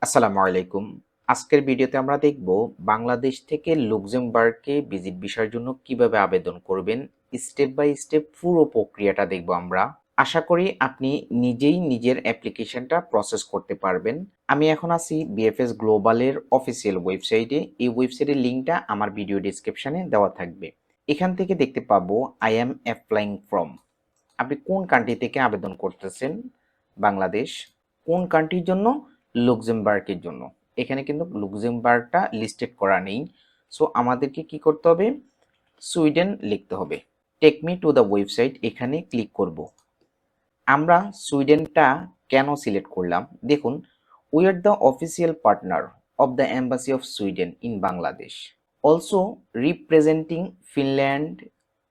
আসসালামু আলাইকুম। আজকের ভিডিওতে আমরা দেখব বাংলাদেশ থেকে লুক্সেমবার্গে ভিজিট ভিসার জন্য কিভাবে আবেদন করবেন। স্টেপ বাই স্টেপ পুরো প্রক্রিয়াটা দেখব আমরা। আশা করি আপনি নিজেই নিজের অ্যাপ্লিকেশনটা প্রসেস করতে পারবেন। আমি এখন আছি বিএফএস গ্লোবালের অফিসিয়াল ওয়েবসাইটে। এই ওয়েবসাইটের লিঙ্কটা আমার ভিডিও ডেসক্রিপশনে দেওয়া থাকবে। এখান থেকে দেখতে পাবো আই অ্যাম অ্যাপ্লাইং ফ্রম। আপনি কোন কান্ট্রি থেকে আবেদন করতেছেন? বাংলাদেশ। কোন কান্ট্রির জন্য? লুক্সেমবার্গের জন্য। এখানে কিন্তু লুক্সেমবার্গটা লিস্টেড করা নেই। সো আমাদেরকে কি করতে হবে? সুইডেন লিখতে হবে। Take me to the website, এখানে ক্লিক করব। আমরা সুইডেনটা কেন সিলেক্ট করলাম দেখুন। We are the official partner of the embassy of Sweden in Bangladesh, also representing Finland,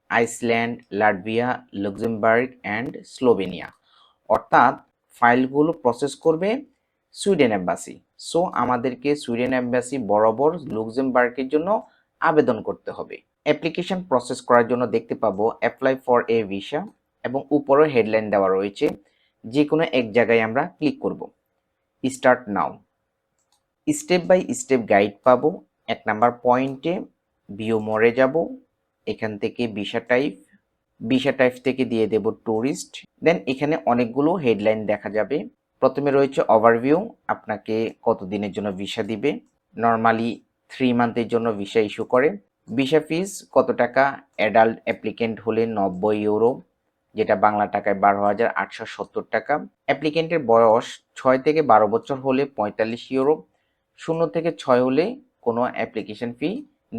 Iceland, Latvia, Luxembourg and Slovenia. অর্থাৎ ফাইলগুলো প্রসেস করবে সুইডেন এম্বাসি। সো আমাদেরকে সুইডেন এম্বাসি বরাবর লুক্সেমবার্গের জন্য আবেদন করতে হবে। অ্যাপ্লিকেশন প্রসেস করার জন্য দেখতে পাবো অ্যাপ্লাই ফর এ ভিসা এবং উপরে হেডলাইন দেওয়া রয়েছে। যে কোনো এক জায়গায় আমরা ক্লিক করব। Start now. Step by step guide পাবো। 1 নাম্বার পয়েন্টে ভিউ মোরে যাব। এখান থেকে ভিসা টাইপ থেকে দিয়ে দেব ট্যুরিস্ট। দেন এখানে অনেকগুলো হেডলাইন দেখা যাবে। প্রথমে রয়েছে ওভারভিউ, আপনাকে কতদিনের জন্য ভিসা দিবে। নর্মালি 3 মান্থের জন্য ভিসা ইস্যু করে। ভিসা ফিস কত টাকা? অ্যাডাল্ট অ্যাপ্লিকেন্ট হলে 90 ইউরো, যেটা বাংলা টাকায় 12,870 টাকা। অ্যাপ্লিকেন্টের বয়স 6 থেকে 12 বছর হলে 45 ইউরো। 0 থেকে 6 হলে কোনো অ্যাপ্লিকেশন ফি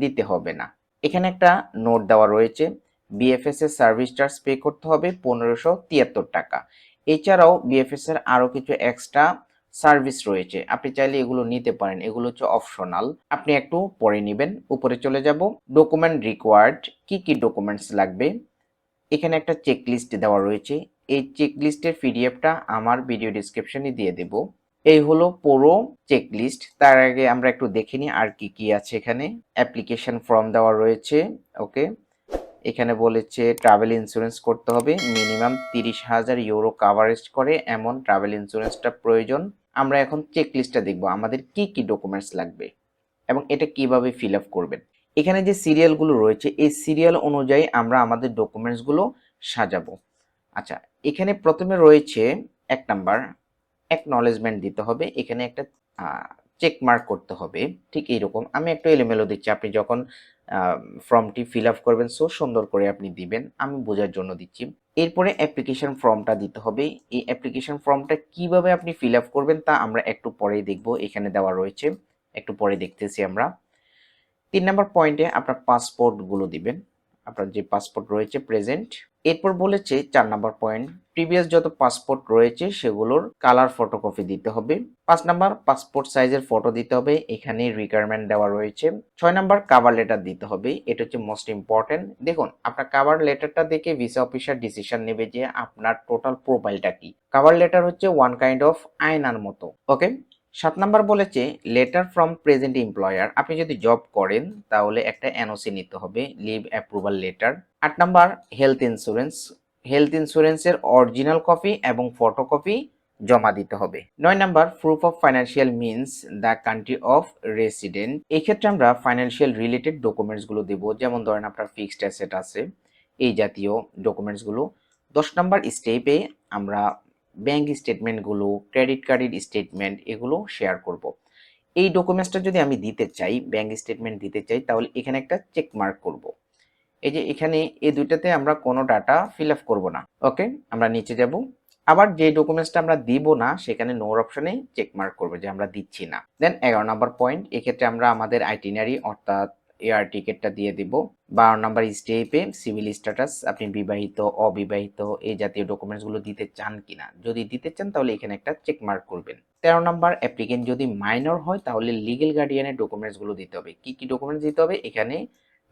দিতে হবে না। এখানে একটা নোট দেওয়া রয়েছে, বিএফএস এর সার্ভিস চার্জ পে করতে হবে 1573 টাকা। এছাড়াও বিএফএস এর আরো কিছু এক্সট্রা সার্ভিস রয়েছে, আপনি চাইলে এগুলো নিতে পারেন, এগুলো হচ্ছে অপশনাল, আপনি একটু পরে নেবেন। উপরে চলে যাব। ডকুমেন্ট রিকোয়ার্ড, কি কি ডকুমেন্টস লাগবে। এখানে একটা চেকলিস্ট দেওয়া রয়েছে। এই চেকলিস্টের পিডিএফটা আমার ভিডিও ডেসক্রিপশনে দিয়ে দেব। এই হলো পুরো চেকলিস্ট। তার আগে আমরা একটু দেখে নিই আর কি কি আছে এখানে। অ্যাপ্লিকেশন ফর্ম দেওয়া রয়েছে। ওকে, এখানে বলেছে ট্রাভেল ইন্স্যুরেন্স করতে হবে, মিনিমাম 30,000 ইউরো কাভারেজ করে এমন ট্রাভেল ইন্স্যুরেন্সটা প্রয়োজন। আমরা এখন চেকলিস্টটা দেখব আমাদের কি কি ডকুমেন্টস লাগবে এবং এটা কিভাবে ফিল আপ করবেন। এখানে যে সিরিয়ালগুলো রয়েছে এই সিরিয়াল অনুযায়ী আমরা আমাদের ডকুমেন্টসগুলো সাজাবো। আচ্ছা, এখানে প্রথমে রয়েছে 1 নাম্বার অ্যাকনলেজমেন্ট দিতে হবে। এখানে একটা চেক মার্ক করতে হবে। ঠিক এইরকম আমি একটু এলোমেলো দিচ্ছি, আপনি যখন ফর্মটি ফিল আপ করবেন সো সুন্দর করে আপনি দিবেন, আমি বোঝার জন্য দিচ্ছি। এরপরে অ্যাপ্লিকেশন ফর্মটা দিতে হবে। এই অ্যাপ্লিকেশন ফর্মটা কিভাবে আপনি ফিল আপ করবেন তা আমরা একটু পরেই দেখব, এখানে দেওয়া রয়েছে, একটু পরে দেখতেছি আমরা। 3 নাম্বার পয়েন্টে আপনার পাসপোর্টগুলো দিবেন, আপনার যে পাসপোর্ট রয়েছে প্রেজেন্ট। এরপর বলেছে 4 নাম্বার পয়েন্ট, প্রিভিয়াস যত পাসপোর্ট রয়েছে সেগুলোর কালার ফটোকপি দিতে হবে। 5 নাম্বার পাসপোর্ট সাইজের ফটো দিতে হবে, এখানে রিকোয়ারমেন্ট দেওয়া রয়েছে। 6 নাম্বার কভার লেটার দিতে হবে, এটা হচ্ছে মোস্ট ইম্পর্টেন্ট। দেখুন আপনার কভার লেটারটা দেখে ভিসা অফিসার ডিসিশন নেবে যে আপনার টোটাল প্রোফাইলটা কি। কভার লেটার হচ্ছে ওয়ান কাইন্ড অফ আয়নার মতো। ওকে। 7 নাম্বার বলেছে লেটার ফ্রম প্রেজেন্ট এমপ্লয়ার, আপনি যদি জব করেন তাহলে একটা এনওসি নিতে হবে, leave approval letter. 8 number health insurance, health ইন্স্যুরেন্সের অরিজিনাল কপি এবং ফটোকপি জমা দিতে হবে। 9 number proof of financial means the country of resident, এই ক্ষেত্রে আমরা ফাইন্যান্সিয়াল রিলেটেড ডকুমেন্টসগুলো দেব, যেমন ধরেন আপনার ফিক্সড অ্যাসেট আছে, এই জাতীয় ডকুমেন্টসগুলো। 10 নাম্বার স্টেপে আমরা ব্যাংক স্টেটমেন্টগুলো, ক্রেডিট কার্ডের স্টেটমেন্ট এগুলো শেয়ার করব। এই ডকুমেন্টসটা যদি আমি দিতে চাই, ব্যাংক স্টেটমেন্ট দিতে চাই, তাহলে এখানে একটা চেক মার্ক করব। এই যে এখানে এই দুইটাতে আমরা কোনো ডাটা ফিল আপ করবো না। ওকে, আমরা নিচে যাব। আবার যে ডকুমেন্টসটা আমরা দিব না সেখানে নোর অপশনে চেক মার্ক করবো যে আমরা দিচ্ছি না। দেন 11 নাম্বার পয়েন্ট, এক্ষেত্রে আমরা আমাদের আইটিনারি অর্থাৎ এয়ার টিকেটটা দিয়ে দিব। 12 নাম্বার স্টেপে সিভিল স্ট্যাটাস, আপনি বিবাহিত অবিবাহিত এই জাতীয় ডকুমেন্টসগুলো দিতে চান কিনা, যদি দিতে চান তাহলে এখানে একটা চেক মার্ক করবেন। 13 নাম্বার অ্যাপ্লিকেন্ট যদি মাইনর হয় তাহলে লিগেল গার্ডিয়ানের ডকুমেন্টসগুলো দিতে হবে। কি কি ডকুমেন্টস দিতে হবে এখানে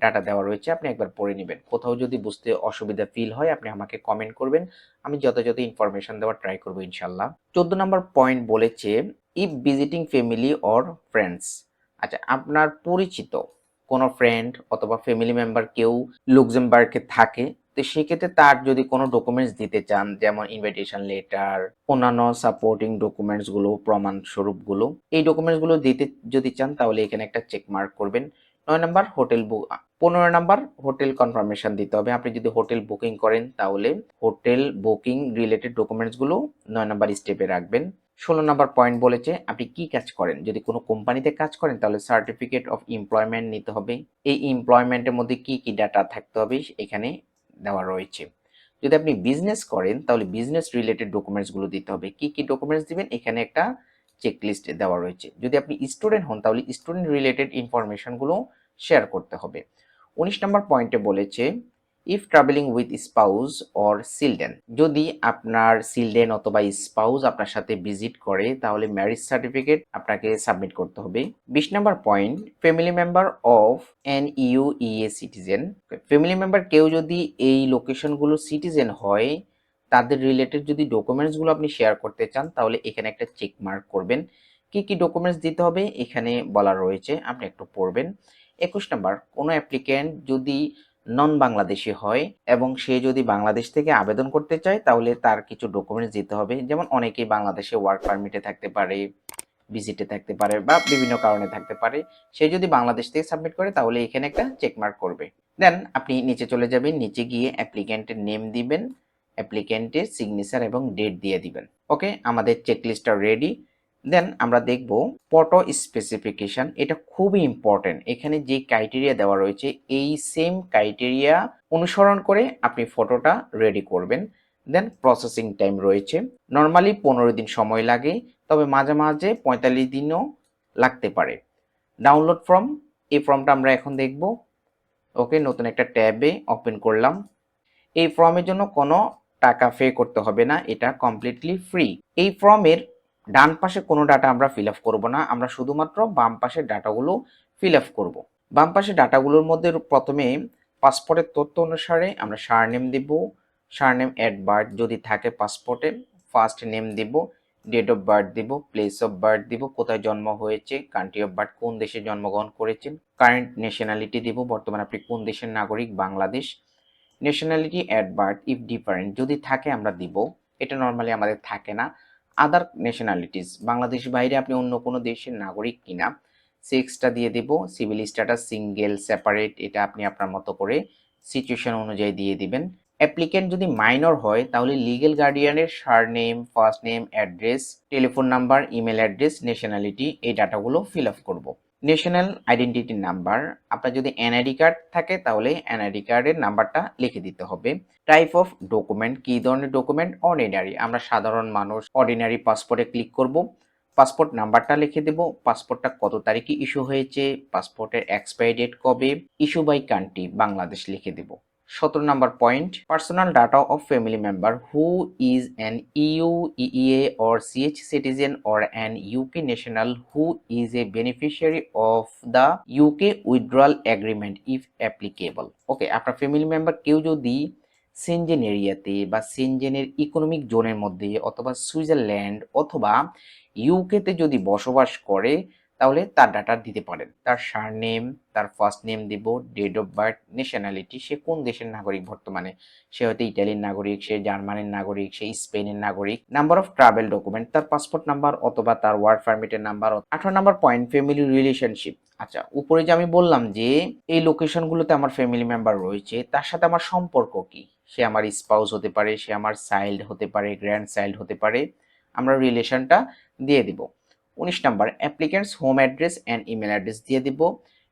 ডাটা দেওয়া রয়েছে, আপনি একবার পড়ে নেবেন। কোথাও যদি বুঝতে অসুবিধা ফিল হয় আপনি আমাকে কমেন্ট করবেন, আমি যথাযথ ইনফরমেশন দেওয়ার ট্রাই করবো ইনশাল্লাহ। 14 নাম্বার পয়েন্ট বলেছে if visiting family or friends, আচ্ছা আপনার পরিচিত কোনো ফ্রেন্ড অথবা ফ্যামিলি মেম্বার কেউ লুক্সেমবার্গে থাকে তো সেক্ষেত্রে তার যদি কোনো ডকুমেন্টস দিতে চান, যেমন ইনভাইটেশন লেটার, অন্যান্য সাপোর্টিং ডকুমেন্টস গুলো, প্রমাণ স্বরূপ গুলো, এই ডকুমেন্টস গুলো দিতে যদি চান তাহলে এখানে একটা চেক মার্ক করবেন। 9 number hotel book, 15 number hotel confirmation দিতে হবে। আপনি যদি হোটেল বুকিং করেন তাহলে হোটেল বুকিং রিলেটেড ডকুমেন্টস গুলো 9 নাম্বার স্টেপে রাখবেন। 16 নাম্বার পয়েন্ট বলেছে আপনি কি কাজ করেন। যদি কোনো কোম্পানিতে কাজ করেন তাহলে সার্টিফিকেট অফ এমপ্লয়মেন্ট নিতে হবে। এই এমপ্লয়মেন্টের মধ্যে কি কি ডাটা থাকতে হবে এখানে দেওয়া রয়েছে। যদি আপনি বিজনেস করেন তাহলে বিজনেস রিলেটেড ডকুমেন্টস গুলো দিতে হবে। কি কি ডকুমেন্টস দিবেন এখানে একটা চেকলিস্ট দেওয়া রয়েছে। যদি আপনি স্টুডেন্ট হন তাহলে স্টুডেন্ট রিলেটেড ইনফরমেশন গুলো শেয়ার করতে হবে। 19 নম্বর পয়েন্টে বলেছে if travelling with spouse or children, যদি আপনার চিলড্রেন অথবা স্পাউস আপনার সাথে ভিজিট করে তাহলে ম্যারেজ সার্টিফিকেট আপনাকে সাবমিট করতে হবে। 20 number point family member of an EU EA citizen, family member কেউ যদি এই লোকেশনগুলো সিটিজেন হয় তাদের রিলেটেড যদি ডকুমেন্টসগুলো আপনি শেয়ার করতে চান তাহলে এখানে একটা চেক মার্ক করবেন। কি কি ডকুমেন্টস দিতে হবে এখানে বলা রয়েছে, আপনি একটু পড়বেন। 21 নাম্বার, কোনো অ্যাপ্লিক্যান্ট যদি নন বাংলাদেশি হয় এবং সে যদি বাংলাদেশ থেকে আবেদন করতে চায় তাহলে তার কিছু ডকুমেন্টস দিতে হবে। যেমন অনেকেই বাংলাদেশে ওয়ার্ক পারমিটে থাকতে পারে, ভিজিটে থাকতে পারে বা বিভিন্ন কারণে থাকতে পারে। সে যদি বাংলাদেশ থেকে সাবমিট করে তাহলে এখানে একটা চেক মার্ক করবে। দেন আপনি নিচে চলে যাবেন, নিচে গিয়ে অ্যাপ্লিক্যান্টের নেম দিবেন, অ্যাপ্লিক্যান্টের সিগনেচার এবং ডেট দিয়ে দিবেন। ওকে, আমাদের চেকলিস্টটা রেডি। দেন আমরা দেখব ফটো স্পেসিফিকেশন, এটা খুবই ইম্পর্টেন্ট। এখানে যে ক্রাইটেরিয়া দেওয়া রয়েছে এই সেম ক্রাইটেরিয়া অনুসরণ করে আপনি ফটোটা রেডি করবেন। দেন প্রসেসিং টাইম রয়েছে, নর্মালি 15 দিন সময় লাগে, তবে মাঝে মাঝে 45 দিনও লাগতে পারে। ডাউনলোড ফর্ম, এই ফর্মটা আমরা এখন দেখব। ওকে, নতুন একটা ট্যাবে ওপেন করলাম। এই ফর্মের জন্য কোনো টাকা পে করতে হবে না, এটা কমপ্লিটলি ফ্রি। এই ফর্মের ডান পাশে কোনো ডাটা আমরা ফিল আপ করবো না, আমরা শুধুমাত্র বাম পাশের ডাটাগুলো ফিল আপ করবো। বাম পাশে ডাটাগুলোর মধ্যে প্রথমে পাসপোর্টের তথ্য অনুসারে আমরা সারনেম দিব, সারনেম অ্যাট বার্থ যদি থাকে পাসপোর্টে, ফার্স্ট নেম দিব, ডেট অফ বার্থ দিব, প্লেস অফ বার্থ দিব, কোথায় জন্ম হয়েছে, কান্ট্রি অফ বার্থ কোন দেশে জন্মগ্রহণ করেছেন, কারেন্ট ন্যাশনালিটি দিব, বর্তমানে আপনি কোন দেশের নাগরিক, Bangladesh. Nationality at birth if different যদি থাকে আমরা দিব, এটা নর্মালি আমাদের থাকে না। আদার ন্যাশনালিটিস, বাংলাদেশের বাইরে আপনি অন্য কোনো দেশের নাগরিক কিনা, সেক্সটা দিয়ে দেব, সিভিল স্ট্যাটাস সিঙ্গেল সেপারেট এটা আপনি আপনার মতো করে সিচুয়েশন অনুযায়ী দিয়ে দিবেন। অ্যাপ্লিকেন্ট যদি মাইনর হয় তাহলে লিগ্যাল গার্ডিয়ানের surname, first name, address, telephone number, email address, nationality এই ডাটাগুলো ফিল আপ করব। ন্যাশনাল আইডেন্টিটি নাম্বার, আপনার যদি এনআইডি কার্ড থাকে তাহলে এনআইডি কার্ডের নাম্বারটা লিখে দিতে হবে। টাইপ অফ ডকুমেন্ট, কি ধরনের ডকুমেন্ট, অর্ডিনারি, আমরা সাধারণ মানুষ অর্ডিনারি পাসপোর্টে ক্লিক করব। পাসপোর্ট নাম্বারটা লিখে দেব, পাসপোর্টটা কত তারিখে ইস্যু হয়েছে, পাসপোর্টের এক্সপায়ারি ডেট কবে, ইস্যু বাই কান্ট্রি বাংলাদেশ লিখে দেব। 17 number point, personal data of family member who is an EU, EEA or CH citizen or an UK national who is a beneficiary of the UK withdrawal agreement if applicable. Okay, আপনার family member কেউ যদি Shenzhen এরিয়াতে বা সেনজেনের economic জোনের মধ্যে অথবা Switzerland অথবা ইউকেতে যদি বসবাস করে তাহলে তার ডাটা দিতে পারেন। তার সারনেম, তার ফার্স্ট নেম দিব, ডেট অফ বার্থ, ন্যাশনালিটি, সে কোন দেশের নাগরিক বর্তমানে, সে হয়তো ইটালির নাগরিক, সে জার্মানির নাগরিক, সে স্পেনের নাগরিক। নাম্বার অফ ট্রাভেল ডকুমেন্ট, তার পাসপোর্ট নাম্বার অথবা তার ওয়ার্ক পারমিটের number. 18 number point, family relationship. আচ্ছা, উপরে যে আমি বললাম যে এই লোকেশনগুলোতে আমার ফ্যামিলি মেম্বার রয়েছে, তার সাথে আমার সম্পর্ক কি, সে আমার স্পাউস হতে পারে, সে আমার চাইল্ড হতে পারে, গ্র্যান্ড চাইল্ড হতে পারে, আমরা রিলেশনটা দিয়ে দিব। 19 number, applicant's home address and email address দিয়ে দিব।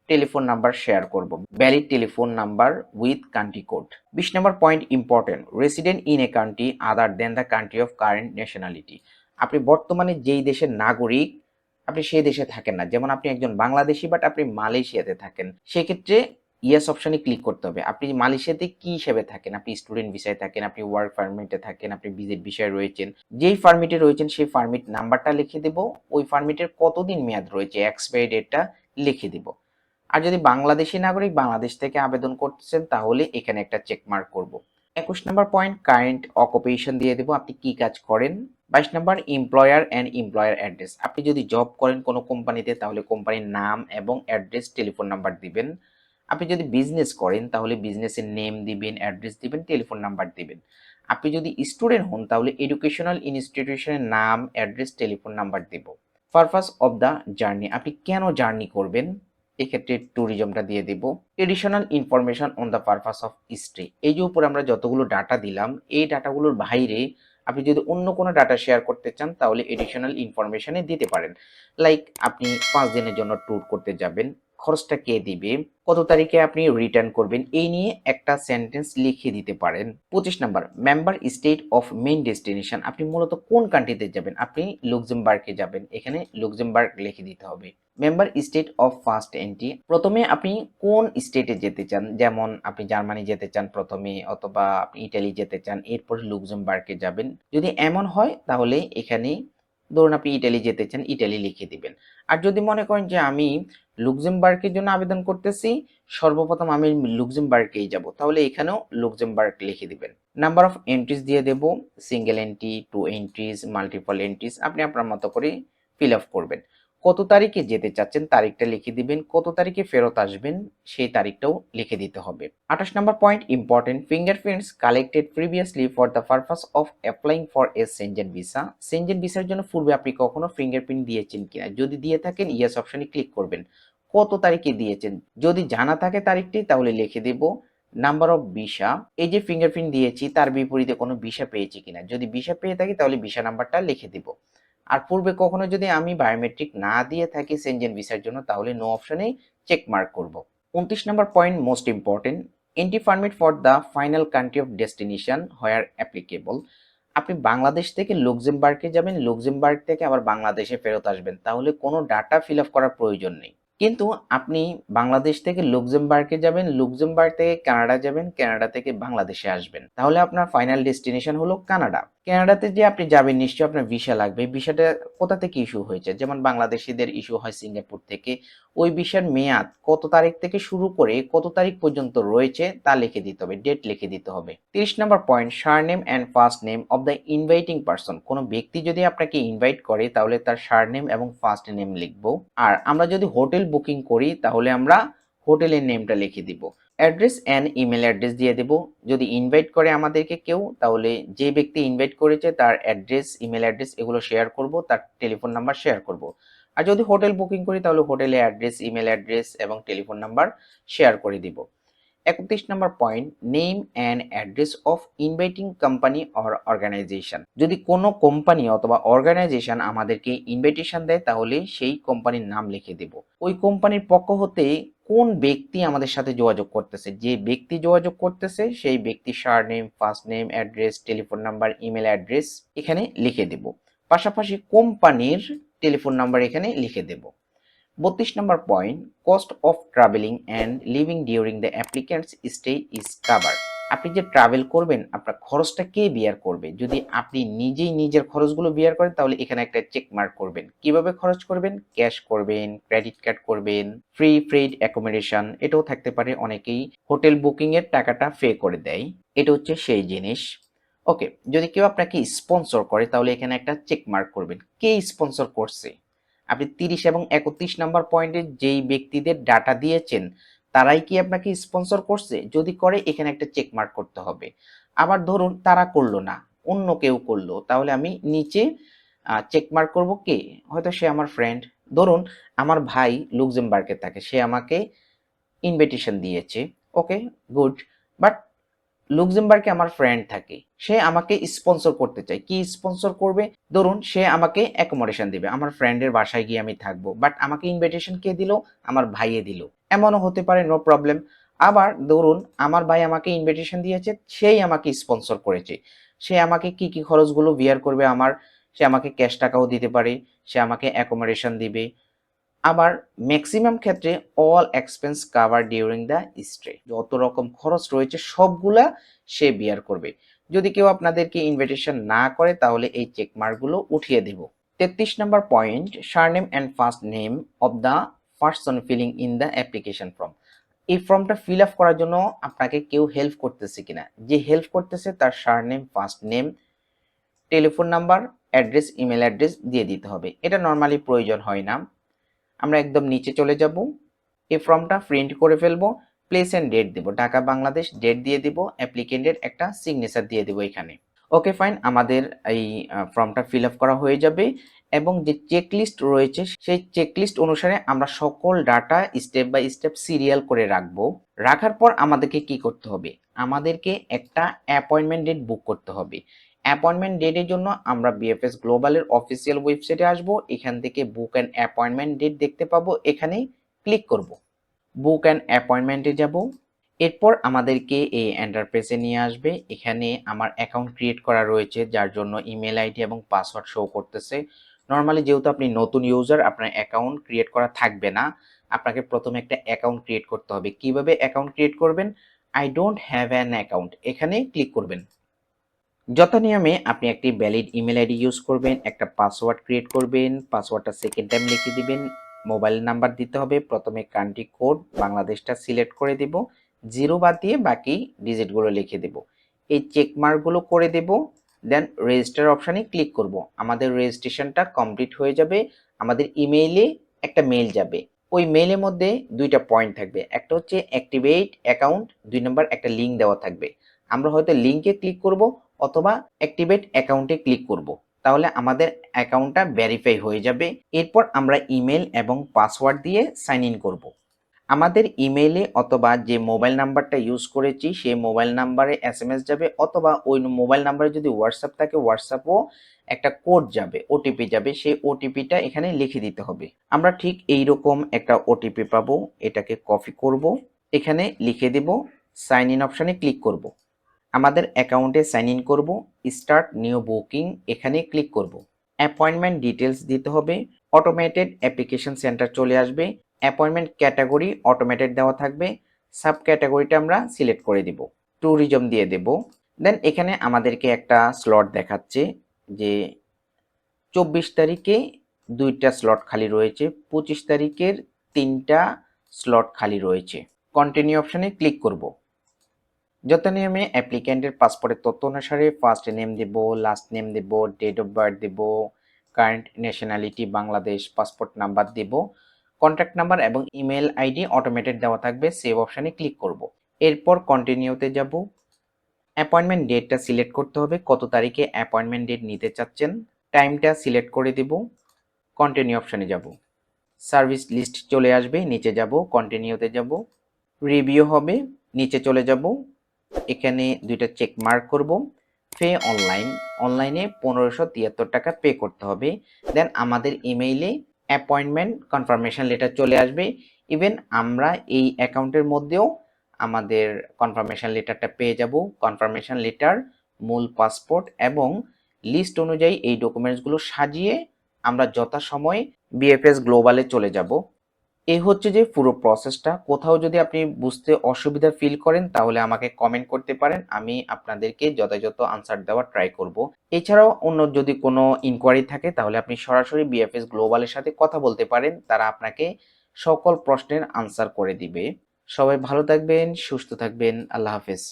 টেলিফোন নাম্বার শেয়ার করব, valid telephone number with country code. 20 number point important, resident in a country other than the country of current nationality, আপনি বর্তমানে যেই দেশের নাগরিক আপনি সেই দেশে থাকেন না। যেমন আপনি একজন বাংলাদেশি বাট আপনি মালয়েশিয়াতে থাকেন, সেক্ষেত্রে ইয়েস অপশনে ক্লিক করতে হবে। আপনি মালয়েশিয়াতে কি হিসেবে থাকেন, আপনি স্টুডেন্ট ভিসায় থাকেন, আপনি ওয়ার্ক পারমিটে থাকেন, আপনি ভিজিট ভিসায় রয়েছেন, যেই পারমিটে রয়েছেন সেই পারমিট নাম্বারটা লিখে দেব, ওই পারমিটের কতদিন মেয়াদ রয়েছে এক্সপায়ারি ডেটটা লিখে দিব। আর যদি বাংলাদেশি নাগরিক বাংলাদেশ থেকে আবেদন করতেছেন তাহলে এখানে একটা চেক মার্ক করব। 21 নাম্বার পয়েন্ট, কারেন্ট অকুপেশন দিয়ে দেব, আপনি কি কাজ করেন। 22 number, employer and employer address, আপনি যদি জব করেন কোনো কোম্পানিতে তাহলে কোম্পানির নাম এবং অ্যাড্রেস, টেলিফোন নাম্বার দিবেন। আপনি যদি বিজনেস করেন তাহলে বিজনেসের নেম দিবেন, অ্যাড্রেস দিবেন, টেলিফোন নাম্বার দিবেন। আপনি যদি স্টুডেন্ট হন তাহলে এডুকেশনাল ইনস্টিটিউশনের নাম, অ্যাড্রেস, টেলিফোন নাম্বার দিব। পারপাস অফ দ্য জার্নি, আপনি কেন জার্নি করবেন, এক্ষেত্রে ট্যুরিজমটা দিয়ে দিব। Additional information on the purpose of stay, এই যে উপরে আমরা যতগুলো ডাটা দিলাম এই ডাটাগুলোর বাইরে আপনি যদি অন্য কোনো ডাটা শেয়ার করতে চান তাহলে এডিশনাল ইনফরমেশনে দিতে পারেন। লাইক আপনি 5 দিনের জন্য ট্যুর করতে যাবেন, খরচটা কে দিবে, কত তারিখে আপনি রিটার্ন করবেন, এই নিয়ে একটা সেন্টেন্স লিখে দিতে পারেন। 25 number, member state of main destination, আপনি মূলত কোন কান্ট্রিতে যাবেন, আপনি লুক্সেমবার্গে যাবেন, এখানে লুক্সেমবার্গ লিখে দিতে হবে। Member state of first entry, প্রথমে আপনি কোন স্টেটে যেতে চান, যেমন আপনি জার্মানি যেতে চান প্রথমে, অথবা আপনি ইটালি যেতে চান, এরপর লুক্সেমবার্গে যাবেন। যদি এমন হয় তাহলে এখানে ধরুন আপনি ইটালি যেতে চান, ইটালি লিখে দিবেন। আর যদি মনে করেন যে আমি লুক্সেমবার্গের জন্য আবেদন করতেছি, সর্বপ্রথম আমি লুক্সেমবার্গেই যাব, তাহলে এখানেও লুক্সেমবার্গ লিখে দিবেন। নাম্বার অফ এন্ট্রিজ দিয়ে দেব, single entry, 2 entries, multiple entries, আপনি আপনার মতো করে ফিল আপ করবেন। কত তারিখে যেতে চাচ্ছেন তারিখটা লিখে দিবেন, কত তারিখে ফেরত আসবেন সেই তারিখটাও লিখে দিতে হবে। 28 number point important, fingerprints collected previously for the purpose of applying for a Schengen visa, Schengen ভিসার জন্য পূর্বে আপনি কখনো ফিঙ্গারপ্রিন্ট দিয়েছেন কিনা, যদি দিয়ে থাকেন ইয়েস অপশনে ক্লিক করবেন। কত তারিখে দিয়েছেন যদি জানা থাকে তারিখটি তাহলে লিখে দেব। নাম্বার অফ ভিসা, এই যে ফিঙ্গারপ্রিন্ট দিয়েছি তার বিপরীতে কোনো ভিসা পেয়েছি কিনা, যদি ভিসা পেয়ে থাকি তাহলে ভিসা নাম্বারটা লিখে দেব। আর পূর্বে কখনো যদি আমি বায়োমেট্রিক না দিয়ে থাকি সেনজেন ভিসার জন্য তাহলে নো অপশনে চেক মার্ক করব। 29 number point most important, entry permit for the final country of destination where applicable, আপনি বাংলাদেশ থেকে লুক্সেমবার্গে যাবেন, লুক্সেমবার্গ থেকে আবার বাংলাদেশে ফেরত আসবেন, তাহলে কোনো ডাটা ফিল আপ করার প্রয়োজন নেই। কিন্তু আপনি বাংলাদেশ থেকে লুক্সেমবার্গে যাবেন, লুক্সেমবার্গ থেকে কানাডা যাবেন, কানাডা থেকে বাংলাদেশে আসবেন, তাহলে আপনার ফাইনাল ডেস্টিনেশন হলো কানাডা। কানাডাতে যে আপনি যাবেন নিশ্চয়ই আপনার ভিসা লাগবে, ভিসাটা কোথা থেকে ইস্যু হয়েছে, যেমন বাংলাদেশিদের ইস্যু হয় সিঙ্গাপুর থেকে, ওই ভিসার মেয়াদ কত তারিখ থেকে শুরু করে কত তারিখ পর্যন্ত রয়েছে তা লিখে দিতে হবে, ডেট লিখে দিতে হবে। 30 number point, surname and first name of the inviting person, কোনো ব্যক্তি যদি আপনাকে ইনভাইট করে তাহলে তার সারনেম এবং ফার্স্ট নেম লিখবো। আর আমরা যদি হোটেল বুকিং করি তাহলে আমরা হোটেলের নেমটা লিখে দিব। অ্যাড্রেস অ্যান্ড ইমেল অ্যাড্রেস দিয়ে দেব, যদি ইনভাইট করে আমাদেরকে কেউ তাহলে যে ব্যক্তি ইনভাইট করেছে তার অ্যাড্রেস, ইমেল অ্যাড্রেস এগুলো শেয়ার করব, তার টেলিফোন নাম্বার শেয়ার করব। আর যদি হোটেল বুকিং করি তাহলে হোটেলের অ্যাড্রেস, ইমেল অ্যাড্রেস এবং টেলিফোন নাম্বার শেয়ার করে দিব। 31 number point, name and address of inviting company or organisation, যদি কোনো কোম্পানি অথবা অর্গানাইজেশন আমাদেরকে ইনভাইটেশন দেয় তাহলে সেই কোম্পানির নাম লিখে দেব। ওই কোম্পানির পক্ষ হতে কোন ব্যক্তি আমাদের সাথে যোগাযোগ করতেছে, যে ব্যক্তি যোগাযোগ করতেছে সেই ব্যক্তির surname, first name, address, telephone number, email address এখানে লিখে দেব। পাশাপাশি কোম্পানির টেলিফোন নাম্বার এখানে লিখে দেব। 32 number point, cost of travelling and living during the applicant's stay is covered, আপনি যে ট্রাভেল করবেন আপনার খরচটা কে বিয়ার করবে, যদি আপনি নিজেই নিজের খরচগুলো বিয়ার করেন তাহলে এখানে একটা চেক মার্ক করবেন। কিভাবে খরচ করবেন, ক্যাশ করবেন, ক্রেডিট কার্ড করবেন, ফ্রি ফ্রেড অ্যাকোমোডেশন এটাও থাকতে পারে, অনেকেই হোটেল বুকিং এর টাকাটা পে করে দেয়, এটা হচ্ছে সেই জিনিস। ওকে, যদি কেউ আপনাকে স্পন্সর করে তাহলে এখানে একটা চেক মার্ক করবেন, কে স্পন্সর করছে। আপনি 30 এবং 31 নাম্বার পয়েন্টে যেই ব্যক্তিদের ডাটা দিয়েছেন তারাই কি আপনাকে স্পন্সর করছে, যদি করে এখানে একটা চেক মার্ক করতে হবে। আবার ধরুন তারা করলো না, অন্য কেউ করলো, তাহলে আমি নিচে চেক মার্ক করব কে, হয়তো সে আমার ফ্রেন্ড, ধরুন আমার ভাই লুক্সেমবার্গে থাকে, সে আমাকে ইনভিটেশন দিয়েছে, ওকে গুড, বাট লুক্সেমবার্গে আমার ফ্রেন্ড থাকে, সে আমাকে স্পন্সর করতে চায়, কি স্পন্সর করবে, ধরুন সে আমাকে অ্যাকোমোডেশন দিবে, আমার ফ্রেন্ডের বাসায় গিয়ে আমি থাকবো, বাট আমাকে ইনভিটেশন কে দিল, আমার ভাইয়ে দিল, এমনও হতে পারে, নো প্রবলেম। আবার ধরুন আমার ভাই আমাকে ইনভিটেশন দিয়েছে, সেই আমাকে স্পন্সর করেছে, সে আমাকে কি কি খরচগুলো বিয়ার করবে আমার, সে আমাকে ক্যাশ টাকাও দিতে পারে, সে আমাকে অ্যাকোমোডেশন দিবে। আবার ম্যাক্সিমাম ক্ষেত্রে all expense cover during the stay, যত রকম খরচ রয়েছে সবগুলা সে বিয়ার করবে। যদি কেউ আপনাদেরকে ইনভিটেশন না করে তাহলে এই চেক মার্কগুলো উঠিয়ে দেব। 33 number point, surname and first name of the person filling in the application form, এই ফর্মটা ফিল আপ করার জন্য আপনাকে কেউ হেল্প করতেছে কিনা, যে হেল্প করতেছে তার surname, first name, telephone number, address, email address দিয়ে দিতে হবে। এটা নর্মালি প্রয়োজন হয় না। আমরা একদম নিচে চলে যাব, এই ফর্মটা প্রিন্ট করে ফেলবো, প্লেস এন্ড ডেট দিব, ঢাকা বাংলাদেশ ডেট দিয়ে দিব, অ্যাপ্লিকেন্টের একটা সিগনেচার দিয়ে দিব এখানে। ওকে ফাইন, আমাদের এই ফর্মটা ফিল আপ করা হয়ে যাবে এবং যে চেকলিস্ট রয়েছে সেই চেকলিস্ট অনুসারে আমরা সকল data step by step serial করে রাখবো। রাখার পর আমাদেরকে কি করতে হবে, আমাদেরকে একটা অ্যাপয়েন্টমেন্ট ডেট বুক করতে হবে। অ্যাপয়েন্টমেন্ট ডেটের জন্য আমরা বিএফএস গ্লোবালের অফিসিয়াল ওয়েবসাইটে আসব, এখান থেকে বুক অ্যান্ড অ্যাপয়েন্টমেন্ট ডেট দেখতে পাবো, এখানেই ক্লিক করব। বুক অ্যান্ড অ্যাপয়েন্টমেন্টে যাব। এরপর আমাদেরকে এই এন্টারপ্রেসে নিয়ে আসবে। এখানে আমার অ্যাকাউন্ট ক্রিয়েট করা রয়েছে, যার জন্য ইমেল আইডি এবং পাসওয়ার্ড শো করতেছে। নর্মালি যেহেতু আপনি নতুন ইউজার, আপনার অ্যাকাউন্ট ক্রিয়েট করা থাকবে না, আপনাকে প্রথমে একটা অ্যাকাউন্ট ক্রিয়েট করতে হবে। কিভাবে অ্যাকাউন্ট ক্রিয়েট করবেন, I don't have an account, এখানে ক্লিক করবেন। যথানিয়মে আপনি একটি ভ্যালিড ইমেল আইডি ইউজ করবেন, একটা পাসওয়ার্ড ক্রিয়েট করবেন, পাসওয়ার্ডটা সেকেন্ড টাইম লিখে দিবেন, মোবাইল নাম্বার দিতে হবে, প্রথমে কান্ট্রি কোড বাংলাদেশটা সিলেক্ট করে দিব, জিরো বাদ দিয়ে বাকি ডিজিটগুলো লিখে দেব, এই চেক মার্কগুলো করে দেব, দেন রেজিস্টার অপশানে ক্লিক করব। আমাদের রেজিস্ট্রেশনটা কমপ্লিট হয়ে যাবে। আমাদের ইমেইলে একটা মেইল যাবে, ওই মেইলের মধ্যে দুইটা পয়েন্ট থাকবে, একটা হচ্ছে অ্যাক্টিভেট অ্যাকাউন্ট, 2 নম্বর একটা লিঙ্ক দেওয়া থাকবে। আমরা হয়তো লিঙ্কে ক্লিক করব অথবা অ্যাক্টিভেট অ্যাকাউন্টে ক্লিক করব, তাহলে আমাদের অ্যাকাউন্টটা ভেরিফাই হয়ে যাবে। এরপর আমরা ইমেল এবং পাসওয়ার্ড দিয়ে সাইন ইন করব। আমাদের ইমেইলে অথবা যে মোবাইল নাম্বারটা ইউজ করেছি সেই মোবাইল নাম্বারে এসএমএস যাবে, অথবা ওই মোবাইল নাম্বারে যদি হোয়াটসঅ্যাপ থাকে হোয়াটসঅ্যাপও একটা কোড যাবে, ওটিপি যাবে, সেই ওটিপিটা এখানে লিখে দিতে হবে। আমরা ঠিক এইরকম একটা ওটিপি পাবো, এটাকে কপি করব, এখানে লিখে দেব, সাইন ইন অপশানে ক্লিক করব। আমাদের অ্যাকাউন্টে সাইন ইন করব, স্টার্ট নিউ বুকিং এখানে ক্লিক করব। অ্যাপয়েন্টমেন্ট ডিটেলস দিতে হবে, অটোমেটেড অ্যাপ্লিকেশন সেন্টার চলে আসবে, অ্যাপয়েন্টমেন্ট ক্যাটাগরি অটোমেটেড দেওয়া থাকবে, সাব ক্যাটাগরিটা আমরা সিলেক্ট করে দিব, ট্যুরিজম দিয়ে দেব। দেন এখানে আমাদেরকে একটা স্লট দেখাচ্ছে যে 24 তারিখে 2টা স্লট খালি রয়েছে, 25 তারিখের 3টা স্লট খালি রয়েছে। কন্টিনিউ অপশানে ক্লিক করব। যথানিয়মে অ্যাপ্লিক্যান্টের পাসপোর্টের তথ্য অনুসারে ফার্স্ট নেম দেব, লাস্ট নেম দেব, ডেট অফ বার্থ দেব, current nationality Bangladesh, passport number দেব, কন্ট্যাক্ট নাম্বার এবং ইমেল আইডি অটোমেটেড দেওয়া থাকবে, সেভ অপশানে ক্লিক করব। এরপর কন্টিনিউতে যাব। অ্যাপয়েন্টমেন্ট ডেটটা সিলেক্ট করতে হবে, কত তারিখে অ্যাপয়েন্টমেন্ট ডেট নিতে চাচ্ছেন, টাইমটা সিলেক্ট করে দেব, কন্টিনিউ অপশানে যাব। সার্ভিস লিস্ট চলে আসবে, নিচে যাব, কন্টিনিউতে যাব, রিভিউ হবে, নিচে চলে যাব, এখানে দুইটা চেক মার্ক করব, পে অনলাইন, অনলাইনে 1573 টাকা পে করতে হবে। দেন আমাদের ইমেইলে অ্যাপয়েন্টমেন্ট কনফার্মেশন লেটার চলে আসবে। ইভেন আমরা এই অ্যাকাউন্টের মধ্যেও আমাদের কনফার্মেশন লেটারটা পেয়ে যাব। কনফার্মেশন লেটার, মূল পাসপোর্ট এবং লিস্ট অনুযায়ী এই ডকুমেন্টসগুলো সাজিয়ে আমরা যথাসময়ে বিএফএস গ্লোবালে চলে যাব। এই হচ্ছে যে পুরো প্রসেসটা। কোথাও যদি আপনি বুঝতে অসুবিধা ফিল করেন তাহলে আমাকে কমেন্ট করতে পারেন, আমি আপনাদেরকে যথাযথ আনসার দেওয়ার ট্রাই করব। এছাড়াও অন্য যদি কোনো ইনকোয়ারি থাকে তাহলে আপনি সরাসরি বিএফএস গ্লোবালের সাথে কথা বলতে পারেন, তারা আপনাকে সকল প্রশ্নের আনসার করে দিবে। সবাই ভালো থাকবেন, সুস্থ থাকবেন, আল্লাহ হাফেজ।